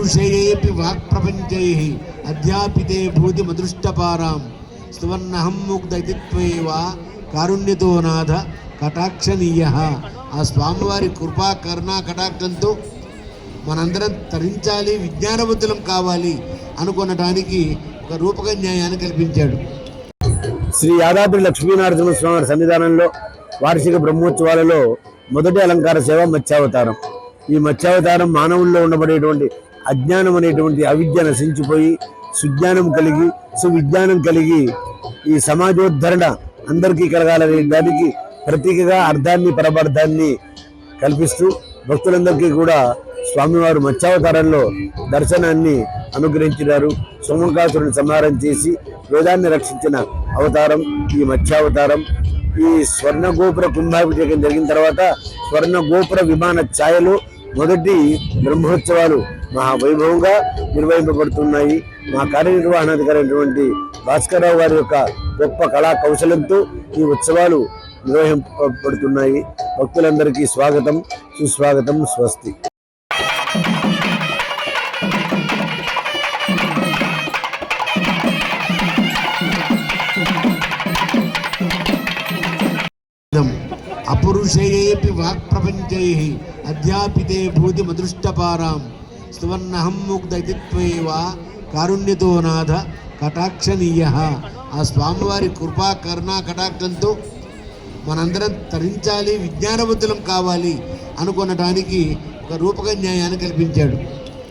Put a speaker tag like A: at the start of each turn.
A: अपरुषयेऽपि वाक्प्रपञ्चैः अध्यापिते भूतिमदृष्टपारां स्तवन्नहं मुग्ध इति त्वमेव कारुण्यतो नाथ కటాక్షనీయః. ఆ స్వామివారి కృపా కరుణా కటాక్షంతో మనందరం తరించాలి, విజ్ఞానవంతులం కావాలి అనుకునటానికి ఒక రూపకన్యాయాన్ని కల్పించాడు.
B: శ్రీ యాదాద్రి లక్ష్మీనరసింహ స్వామి సన్నిధానంలో వార్షిక బ్రహ్మోత్సవాలలో మొదటి అలంకార సేవ మత్స్యావతారం. ఈ మత్స్యావతారం మానవుల్లో ఉండబడేటువంటి అజ్ఞానం అనేటువంటి అవిద్య నశించిపోయి సుజ్ఞానం కలిగి సువిజ్ఞానం కలిగి ఈ సమాజోద్ధరణ అందరికీ కలగాలనే దానికి ప్రతీకగా అర్థాన్ని పరమార్థాన్ని కల్పిస్తూ భక్తులందరికీ కూడా స్వామివారు మత్స్యావతారంలో దర్శనాన్ని అనుగ్రహించినారు. సోమంకాసురుని సంహారం చేసి వేదాన్ని రక్షించిన అవతారం ఈ మత్స్యావతారం. ఈ స్వర్ణగోపుర కుంభాభిషేకం జరిగిన తర్వాత స్వర్ణగోపుర విమాన ఛాయలు మొదటి బ్రహ్మోత్సవాలు మహావైభవంగా నిర్వహింపబడుతున్నాయి. మా కార్యనిర్వహణాధికారి అయినటువంటి భాస్కరరావు గారి యొక్క గొప్ప కళా కౌశలంతో ఈ ఉత్సవాలు నిర్వహింపబడుతున్నాయి. భక్తులందరికీ స్వాగతం, సుస్వాగతం, స్వస్తి.
A: అపురుషయేऽపి వాక్ప్రపంచైః అధ్యాపితే భూతిమదృష్టపారాం స్తవన్నహం ముగ్ధ ఇతి త్వమేవ కారుణ్యతో నాథ కటాక్షనీయః. ఆ స్వామివారి కృపా కరుణా కటాక్షంతో మనందరం తరించాలి, విజ్ఞానవంతులం కావాలి అనుకునటానికి ఒక రూపకన్యాయాన్ని కల్పించాడు.